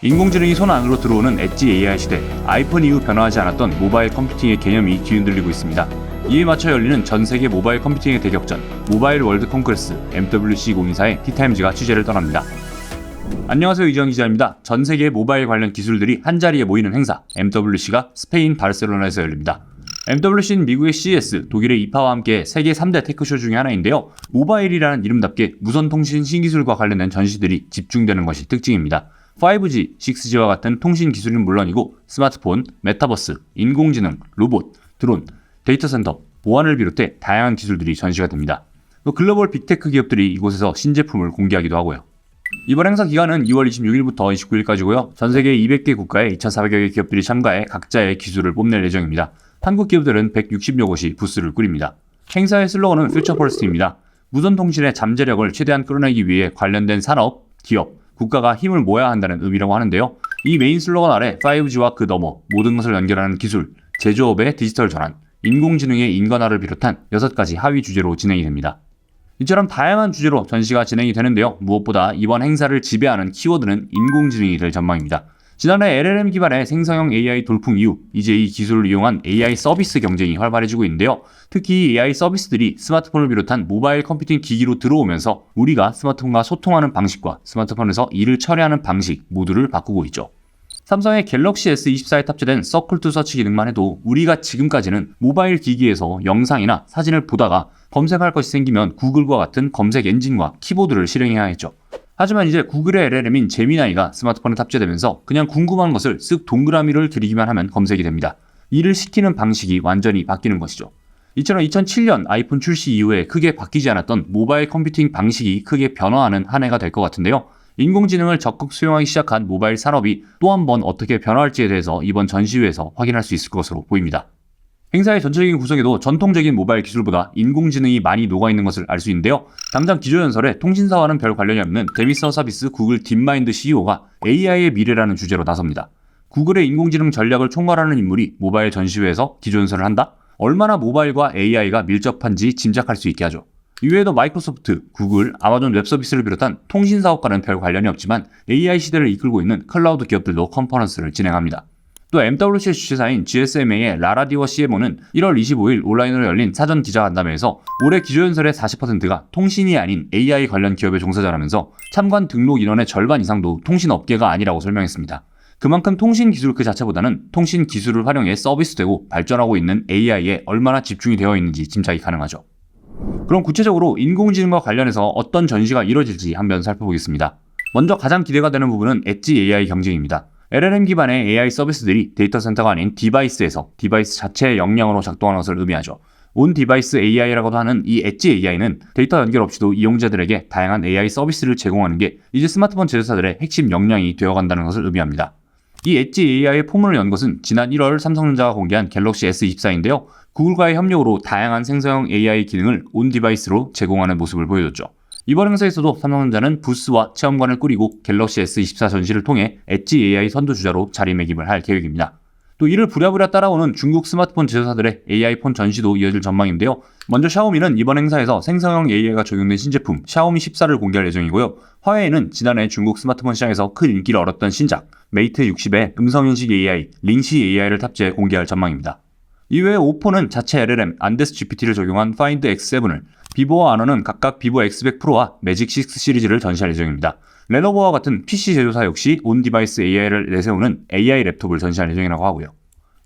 인공지능이 손 안으로 들어오는 엣지 AI 시대, 아이폰 이후 변화하지 않았던 모바일 컴퓨팅의 개념이 뒤흔들리고 있습니다. 이에 맞춰 열리는 전 세계 모바일 컴퓨팅의 대격전, 모바일 월드 콩그레스 MWC 2024의 티타임즈가 취재를 떠납니다. 안녕하세요, 이지영 기자입니다. 전 세계 모바일 관련 기술들이 한자리에 모이는 행사 MWC가 스페인 바르셀로나에서 열립니다. MWC는 미국의 CES, 독일의 이파와 함께 세계 3대 테크쇼 중에 하나인데요. 모바일이라는 이름답게 무선통신 신기술과 관련된 전시들이 집중되는 것이 특징입니다. 5G, 6G와 같은 통신 기술은 물론이고 스마트폰, 메타버스, 인공지능, 로봇, 드론, 데이터 센터, 보안을 비롯해 다양한 기술들이 전시가 됩니다. 또 글로벌 빅테크 기업들이 이곳에서 신제품을 공개하기도 하고요. 이번 행사 기간은 2월 26일부터 29일까지고요. 전 세계 200개 국가의 2,400여 개 기업들이 참가해 각자의 기술을 뽐낼 예정입니다. 한국 기업들은 160여 곳이 부스를 꾸립니다. 행사의 슬로건은 퓨처 퍼스트입니다. 무선통신의 잠재력을 최대한 끌어내기 위해 관련된 산업, 기업, 국가가 힘을 모아야 한다는 의미라고 하는데요. 이 메인 슬로건 아래 5G와 그 너머 모든 것을 연결하는 기술, 제조업의 디지털 전환, 인공지능의 인간화를 비롯한 6가지 하위 주제로 진행이 됩니다. 이처럼 다양한 주제로 전시가 진행이 되는데요. 무엇보다 이번 행사를 지배하는 키워드는 인공지능이 될 전망입니다. 지난해 LLM 기반의 생성형 AI 돌풍 이후 이제 이 기술을 이용한 AI 서비스 경쟁이 활발해지고 있는데요. 특히 이 AI 서비스들이 스마트폰을 비롯한 모바일 컴퓨팅 기기로 들어오면서 우리가 스마트폰과 소통하는 방식과 스마트폰에서 일을 처리하는 방식 모두를 바꾸고 있죠. 삼성의 갤럭시 S24에 탑재된 서클 투 서치 기능만 해도 우리가 지금까지는 모바일 기기에서 영상이나 사진을 보다가 검색할 것이 생기면 구글과 같은 검색 엔진과 키보드를 실행해야 했죠. 하지만 이제 구글의 LLM인 제미나이가 스마트폰에 탑재되면서 그냥 궁금한 것을 쓱 동그라미를 들이기만 하면 검색이 됩니다. 일을 시키는 방식이 완전히 바뀌는 것이죠. 이처럼 2007년 아이폰 출시 이후에 크게 바뀌지 않았던 모바일 컴퓨팅 방식이 크게 변화하는 한 해가 될 것 같은데요. 인공지능을 적극 수용하기 시작한 모바일 산업이 또 한 번 어떻게 변화할지에 대해서 이번 전시회에서 확인할 수 있을 것으로 보입니다. 행사의 전체적인 구성에도 전통적인 모바일 기술보다 인공지능이 많이 녹아있는 것을 알 수 있는데요. 당장 기조연설에 통신사와는 별 관련이 없는 데미서 서비스 구글 딥마인드 CEO가 AI의 미래라는 주제로 나섭니다. 구글의 인공지능 전략을 총괄하는 인물이 모바일 전시회에서 기조연설을 한다? 얼마나 모바일과 AI가 밀접한지 짐작할 수 있게 하죠. 이외에도 마이크로소프트, 구글, 아마존 웹서비스를 비롯한 통신사업과는 별 관련이 없지만 AI 시대를 이끌고 있는 클라우드 기업들도 컨퍼런스를 진행합니다. 또 MWC의 주최사인 GSMA의 라라디워 CMO는 1월 25일 온라인으로 열린 사전 기자간담회에서 올해 기조연설의 40%가 통신이 아닌 AI 관련 기업에 종사자라면서 참관 등록 인원의 절반 이상도 통신업계가 아니라고 설명했습니다. 그만큼 통신 기술 그 자체보다는 통신 기술을 활용해 서비스되고 발전하고 있는 AI에 얼마나 집중이 되어 있는지 짐작이 가능하죠. 그럼 구체적으로 인공지능과 관련해서 어떤 전시가 이뤄질지 한번 살펴보겠습니다. 먼저 가장 기대가 되는 부분은 엣지 AI 경쟁입니다. LLM 기반의 AI 서비스들이 데이터 센터가 아닌 디바이스에서 디바이스 자체의 역량으로 작동하는 것을 의미하죠. 온 디바이스 AI라고도 하는 이 엣지 AI는 데이터 연결 없이도 이용자들에게 다양한 AI 서비스를 제공하는 게 이제 스마트폰 제조사들의 핵심 역량이 되어간다는 것을 의미합니다. 이 엣지 AI의 포문을 연 것은 지난 1월 삼성전자가 공개한 갤럭시 S24인데요. 구글과의 협력으로 다양한 생성형 AI 기능을 온 디바이스로 제공하는 모습을 보여줬죠. 이번 행사에서도 삼성전자는 부스와 체험관을 꾸리고 갤럭시 S24 전시를 통해 엣지 AI 선두주자로 자리매김을 할 계획입니다. 또 이를 부랴부랴 따라오는 중국 스마트폰 제조사들의 AI 폰 전시도 이어질 전망인데요. 먼저 샤오미는 이번 행사에서 생성형 AI가 적용된 신제품 샤오미 14를 공개할 예정이고요. 화웨이는 지난해 중국 스마트폰 시장에서 큰 인기를 얻었던 신작 메이트 60의 음성인식 AI, 링시 AI를 탑재해 공개할 전망입니다. 이외에 오포는 자체 LLM 안데스 GPT를 적용한 파인드 X7을, 비보와 아너는 각각 비보 X100 프로와 매직 6 시리즈를 전시할 예정입니다. 레노버와 같은 PC 제조사 역시 온 디바이스 AI를 내세우는 AI 랩톱을 전시할 예정이라고 하고요.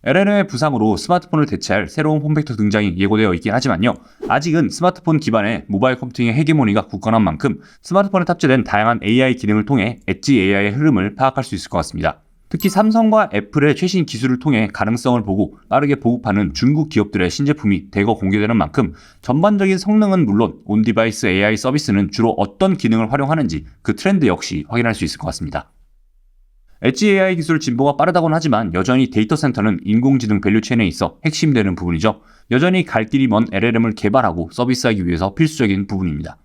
LLM의 부상으로 스마트폰을 대체할 새로운 폼팩터 등장이 예고되어 있긴 하지만요. 아직은 스마트폰 기반의 모바일 컴퓨팅의 헤게모니가 굳건한 만큼 스마트폰에 탑재된 다양한 AI 기능을 통해 엣지 AI의 흐름을 파악할 수 있을 것 같습니다. 특히 삼성과 애플의 최신 기술을 통해 가능성을 보고 빠르게 보급하는 중국 기업들의 신제품이 대거 공개되는 만큼 전반적인 성능은 물론 온디바이스 AI 서비스는 주로 어떤 기능을 활용하는지 그 트렌드 역시 확인할 수 있을 것 같습니다. 엣지 AI 기술 진보가 빠르다고는 하지만 여전히 데이터 센터는 인공지능 밸류체인에 있어 핵심되는 부분이죠. 여전히 갈 길이 먼 LLM을 개발하고 서비스하기 위해서 필수적인 부분입니다.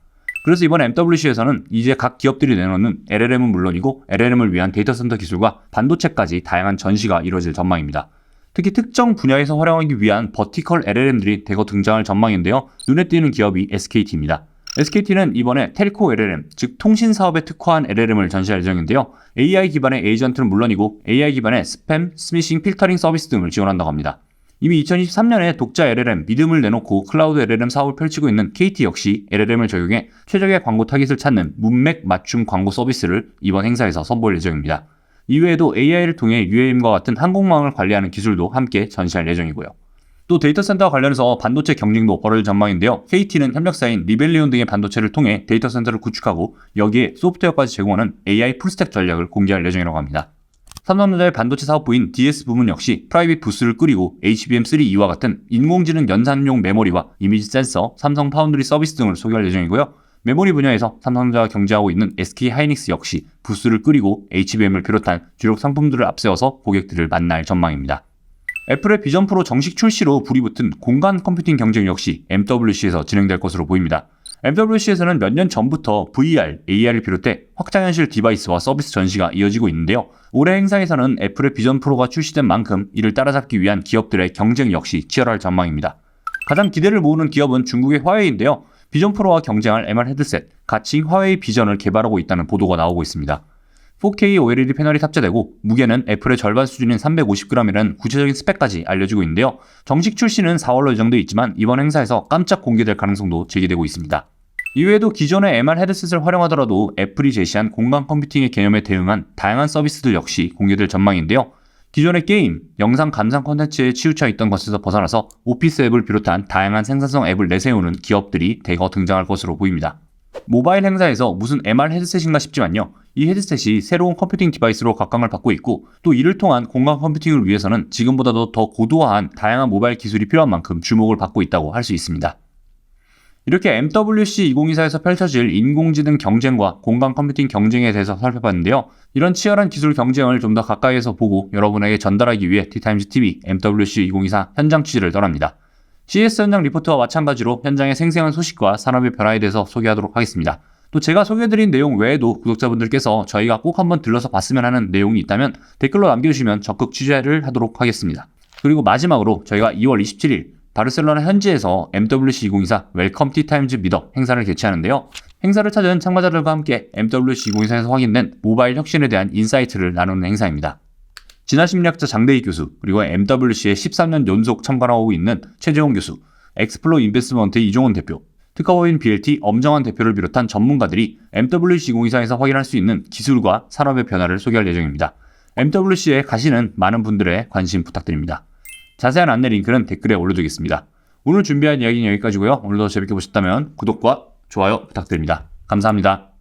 그래서 이번 MWC에서는 이제 각 기업들이 내놓는 LLM은 물론이고 LLM을 위한 데이터 센터 기술과 반도체까지 다양한 전시가 이뤄질 전망입니다. 특히 특정 분야에서 활용하기 위한 버티컬 LLM들이 대거 등장할 전망인데요. 눈에 띄는 기업이 SKT입니다. SKT는 이번에 텔코 LLM, 즉 통신 사업에 특화한 LLM을 전시할 예정인데요. AI 기반의 에이전트는 물론이고 AI 기반의 스팸, 스미싱, 필터링 서비스 등을 지원한다고 합니다. 이미 2023년에 독자 LLM 믿음을 내놓고 클라우드 LLM 사업을 펼치고 있는 KT 역시 LLM을 적용해 최적의 광고 타깃을 찾는 문맥 맞춤 광고 서비스를 이번 행사에서 선보일 예정입니다. 이외에도 AI를 통해 UAM과 같은 항공망을 관리하는 기술도 함께 전시할 예정이고요. 또 데이터 센터와 관련해서 반도체 경쟁도 벌어질 전망인데요. KT는 협력사인 리벨리온 등의 반도체를 통해 데이터 센터를 구축하고 여기에 소프트웨어까지 제공하는 AI 풀스택 전략을 공개할 예정이라고 합니다. 삼성전자의 반도체 사업부인 DS 부문 역시 프라이빗 부스를 꾸리고 HBM3E와 같은 인공지능 연산용 메모리와 이미지 센서, 삼성 파운드리 서비스 등을 소개할 예정이고요. 메모리 분야에서 삼성전자가 경쟁하고 있는 SK하이닉스 역시 부스를 꾸리고 HBM을 비롯한 주력 상품들을 앞세워서 고객들을 만날 전망입니다. 애플의 비전 프로 정식 출시로 불이 붙은 공간 컴퓨팅 경쟁 역시 MWC에서 진행될 것으로 보입니다. MWC에서는 몇 년 전부터 VR, AR을 비롯해 확장현실 디바이스와 서비스 전시가 이어지고 있는데요. 올해 행사에서는 애플의 비전 프로가 출시된 만큼 이를 따라잡기 위한 기업들의 경쟁 역시 치열할 전망입니다. 가장 기대를 모으는 기업은 중국의 화웨이인데요. 비전 프로와 경쟁할 MR 헤드셋, 가칭 화웨이 비전을 개발하고 있다는 보도가 나오고 있습니다. 4K OLED 패널이 탑재되고 무게는 애플의 절반 수준인 350g이라는 구체적인 스펙까지 알려지고 있는데요. 정식 출시는 4월로 예정되어 있지만 이번 행사에서 깜짝 공개될 가능성도 제기되고 있습니다. 이외에도 기존의 MR 헤드셋을 활용하더라도 애플이 제시한 공간 컴퓨팅의 개념에 대응한 다양한 서비스들 역시 공개될 전망인데요. 기존의 게임, 영상 감상 콘텐츠에 치우쳐 있던 것에서 벗어나서 오피스 앱을 비롯한 다양한 생산성 앱을 내세우는 기업들이 대거 등장할 것으로 보입니다. 모바일 행사에서 무슨 MR 헤드셋인가 싶지만요. 이 헤드셋이 새로운 컴퓨팅 디바이스로 각광을 받고 있고 또 이를 통한 공간 컴퓨팅을 위해서는 지금보다도 더 고도화한 다양한 모바일 기술이 필요한 만큼 주목을 받고 있다고 할 수 있습니다. 이렇게 MWC 2024에서 펼쳐질 인공지능 경쟁과 공간 컴퓨팅 경쟁에 대해서 살펴봤는데요. 이런 치열한 기술 경쟁을 좀 더 가까이에서 보고 여러분에게 전달하기 위해 티타임즈TV MWC 2024 현장 취재를 떠납니다. CS 현장 리포트와 마찬가지로 현장의 생생한 소식과 산업의 변화에 대해서 소개하도록 하겠습니다. 또 제가 소개해드린 내용 외에도 구독자분들께서 저희가 꼭 한번 들러서 봤으면 하는 내용이 있다면 댓글로 남겨주시면 적극 취재를 하도록 하겠습니다. 그리고 마지막으로 저희가 2월 27일 바르셀로나 현지에서 MWC 2024 웰컴 티타임즈 미더 행사를 개최하는데요. 행사를 찾은 참가자들과 함께 MWC 2024에서 확인된 모바일 혁신에 대한 인사이트를 나누는 행사입니다. 진화심리학자 장대희 교수, 그리고 MWC에 13년 연속 참가하고 있는 최재홍 교수, 엑스플로 인베스트먼트의 이종원 대표, 특허법인 BLT 엄정환 대표를 비롯한 전문가들이 MWC 2024에서 확인할 수 있는 기술과 산업의 변화를 소개할 예정입니다. MWC에 가시는 많은 분들의 관심 부탁드립니다. 자세한 안내 링크는 댓글에 올려두겠습니다. 오늘 준비한 이야기는 여기까지고요. 오늘도 재밌게 보셨다면 구독과 좋아요 부탁드립니다. 감사합니다.